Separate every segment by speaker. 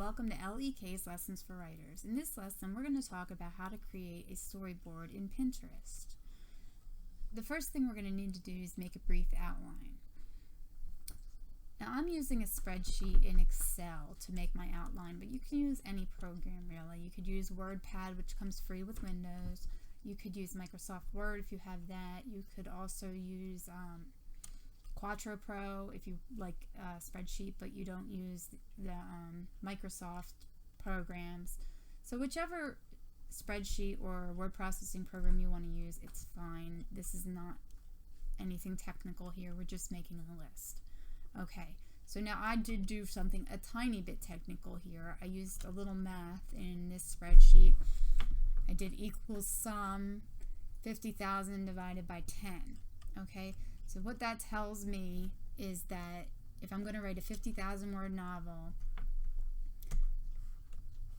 Speaker 1: welcome to LEK's Lessons for Writers. In this lesson, we're going to talk about how to create a storyboard in Pinterest. The first thing we're going to need to do is make a brief outline. Now, I'm using a spreadsheet in Excel to make my outline, but you can use any program, really. You could use WordPad, which comes free with Windows. You could use Microsoft Word if you have that. You could also use Quattro Pro if you like a spreadsheet but you don't use the Microsoft programs. So whichever spreadsheet or word processing program you want to use, it's fine. This is not anything technical here. We're just making a list. Okay, so now I did do something a tiny bit technical here. I used a little math in this spreadsheet. I did equals sum 50,000 divided by 10. Okay, so what that tells me is that if I'm going to write a 50,000 word novel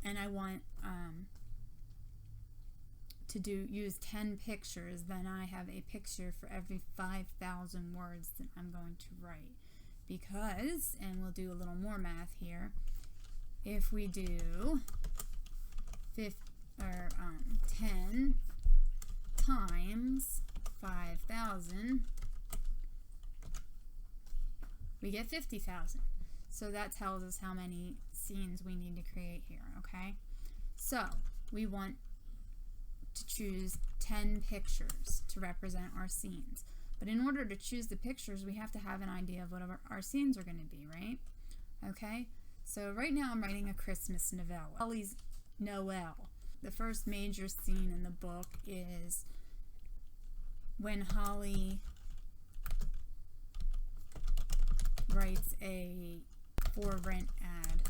Speaker 1: and I want to use 10 pictures, then I have a picture for every 5,000 words that I'm going to write. Because, and we'll do a little more math here, if we do 10 times 5,000, we get 50,000. So that tells us how many scenes we need to create here, okay? So we want to choose 10 pictures to represent our scenes. But in order to choose the pictures, we have to have an idea of what our scenes are going to be, right? Okay? So right now I'm writing a Christmas novella. Holly's Noel. The first major scene in the book is when Holly writes a for rent ad.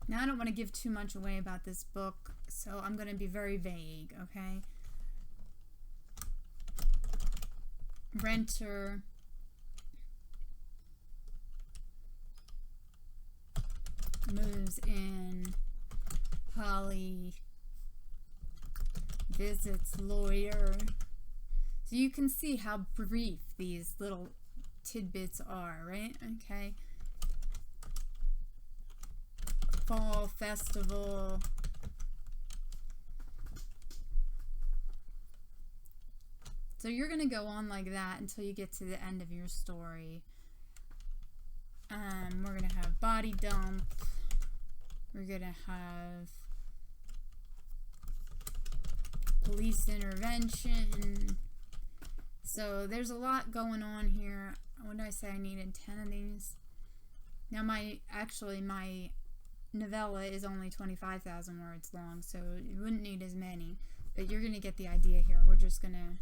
Speaker 1: Now I don't want to give too much away about this book, so I'm going to be very vague, okay? Renter moves in. Holly visits lawyer. So you can see how brief these little tidbits are, right? Okay. Fall festival. So you're going to go on like that until you get to the end of your story. We're going to have body dump. We're going to have police intervention. So there's a lot going on here. What did I say? I needed 10 of these. Now my novella is only 25,000 words long, so you wouldn't need as many. But you're going to get the idea here. We're just going to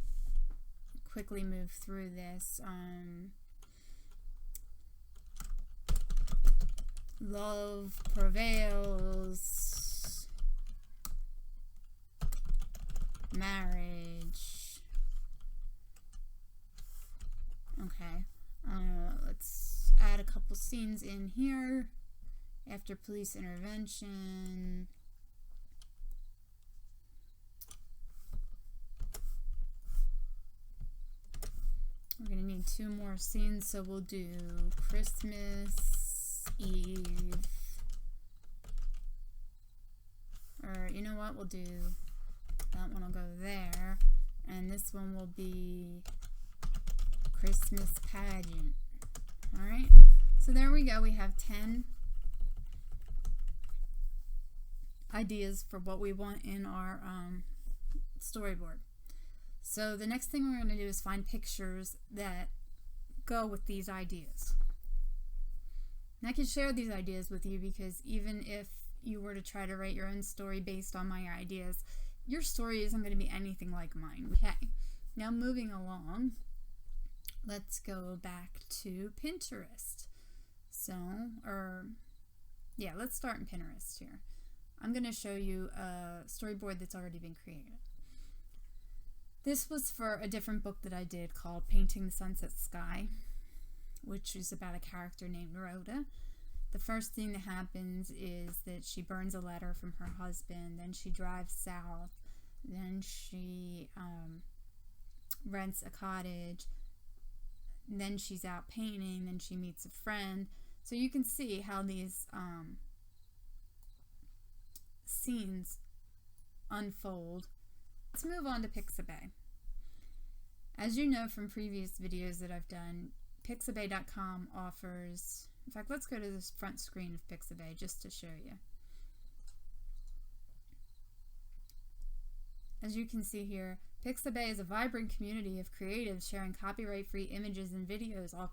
Speaker 1: quickly move through this. Love prevails. Marriage. Okay. Let's add a couple scenes in here. After police intervention. We're going to need 2 more scenes, so we'll do Christmas Eve. Or, you know what, we'll do, that one will go there. And this one will be Christmas pageant. Alright, so there we go. We have 10 ideas for what we want in our storyboard. So the next thing we're going to do is find pictures that go with these ideas. And I can share these ideas with you because even if you were to try to write your own story based on my ideas, your story isn't going to be anything like mine. Okay, now moving along, let's go back to Pinterest. Let's start in Pinterest here. I'm going to show you a storyboard that's already been created. This was for a different book that I did called Painting the Sunset Sky, which is about a character named Rhoda. The first thing that happens is that she burns a letter from her husband, then she drives south, then she rents a cottage, then she's out painting, then she meets a friend, So you can see how these scenes unfold. Let's move on to Pixabay. As you know from previous videos that I've done, Pixabay.com offers, in fact, let's go to this front screen of Pixabay just to show you. As you can see here, Pixabay is a vibrant community of creatives sharing copyright-free images and videos. All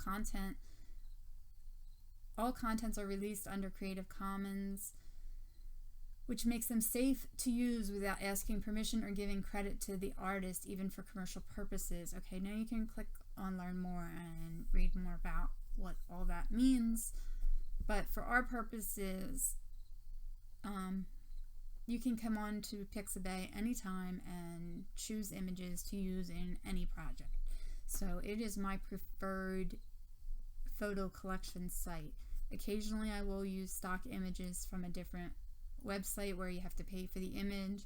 Speaker 1: contents are released under Creative Commons, which makes them safe to use without asking permission or giving credit to the artist, even for commercial purposes. Okay, now you can click on Learn More and read more about what all that means. But for our purposes, you can come on to Pixabay anytime and choose images to use in any project. So it is my preferred photo collection site. Occasionally I will use stock images from a different website where you have to pay for the image,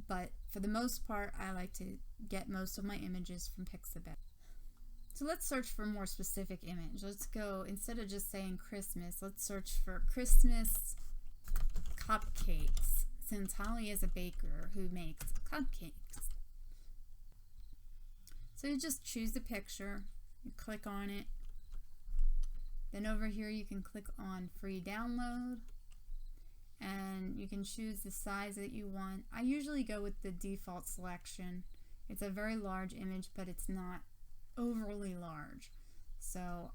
Speaker 1: but for the most part I like to get most of my images from Pixabay. So let's search for a more specific image. Let's go, instead of just saying Christmas, let's search for Christmas cupcakes, since Holly is a baker who makes cupcakes. So you just choose the picture, you click on it, then over here you can click on free download, and you can choose the size that you want. I usually go with the default selection. It's a very large image, but it's not overly large. So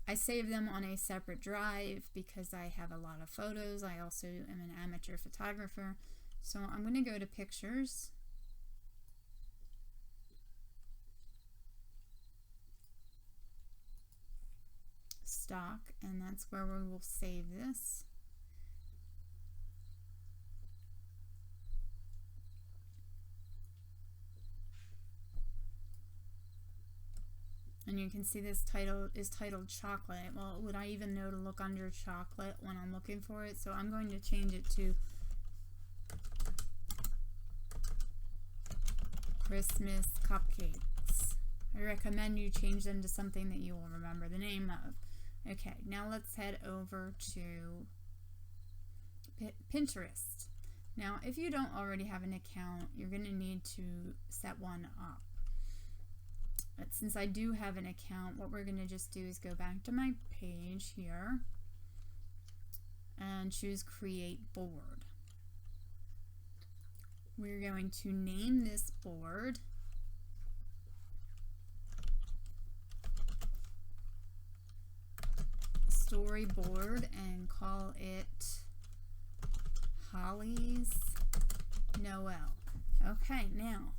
Speaker 1: I save them on a separate drive because I have a lot of photos. I also am an amateur photographer. So I'm going to go to Pictures. Stock, and that's where we will save this. And you can see this title is titled Chocolate. Well, would I even know to look under chocolate when I'm looking for it? So I'm going to change it to Christmas Cupcakes. I recommend you change them to something that you will remember the name of. Okay, now let's head over to Pinterest. Now, if you don't already have an account, you're going to need to set one up. But since I do have an account, what we're going to just do is go back to my page here and choose Create Board. We're going to name this board Storyboard and call it Holly's Noel. Okay, now,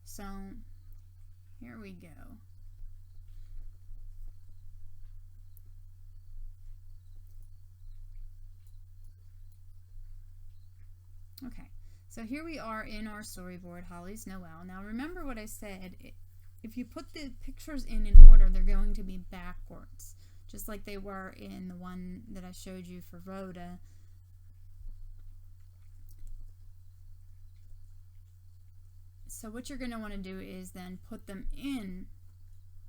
Speaker 1: so here we go. Okay, so here we are in our storyboard, Holly's Noel. Now remember what I said, if you put the pictures in order, they're going to be backwards, just like they were in the one that I showed you for Rhoda. So what you're going to want to do is then put them in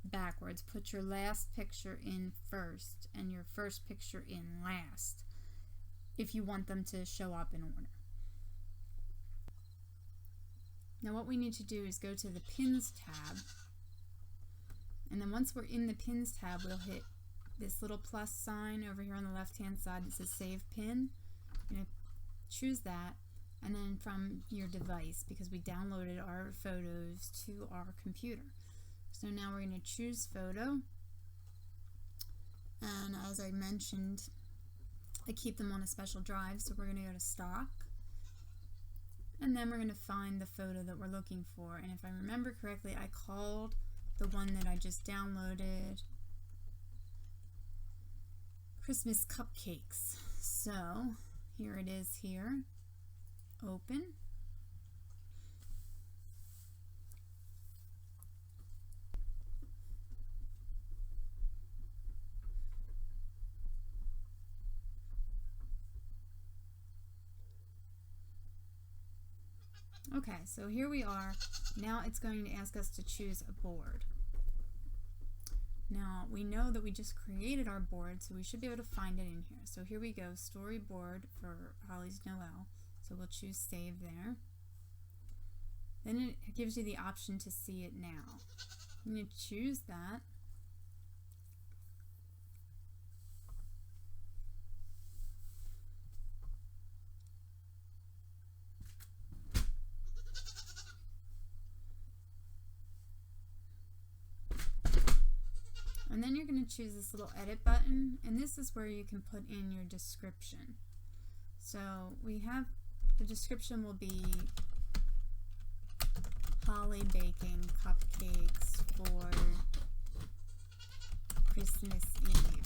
Speaker 1: backwards. Put your last picture in first and your first picture in last if you want them to show up in order. Now what we need to do is go to the Pins tab, and then once we're in the Pins tab, we'll hit this little plus sign over here on the left hand side that says Save Pin. You're going to choose that, and then from your device, because we downloaded our photos to our computer. So now we're going to choose Photo, and as I mentioned, I keep them on a special drive, so we're going to go to Stock, and then we're going to find the photo that we're looking for. And if I remember correctly, I called the one that I just downloaded Christmas Cupcakes. So here it is here. Open. Okay, so here we are. Now it's going to ask us to choose a board. Now we know that we just created our board, so we should be able to find it in here. So here we go, storyboard for Holly's Noel. So we'll choose save there. Then it gives you the option to see it now. I'm going to choose that. And then you're going to choose this little edit button, and this is where you can put in your description. So we have, the description will be Holly baking cupcakes for Christmas Eve.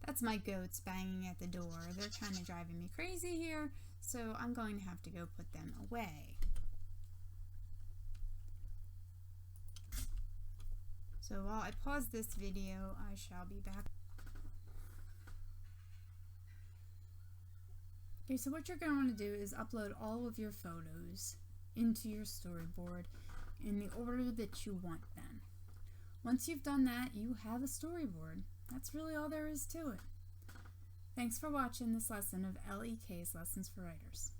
Speaker 1: That's my goats banging at the door. They're kind of driving me crazy here, so I'm going to have to go put them away. So while I pause this video, I shall be back. Okay, so what you're going to want to do is upload all of your photos into your storyboard in the order that you want them. Once you've done that, you have a storyboard. That's really all there is to it. Thanks for watching this lesson of LEK's Lessons for Writers.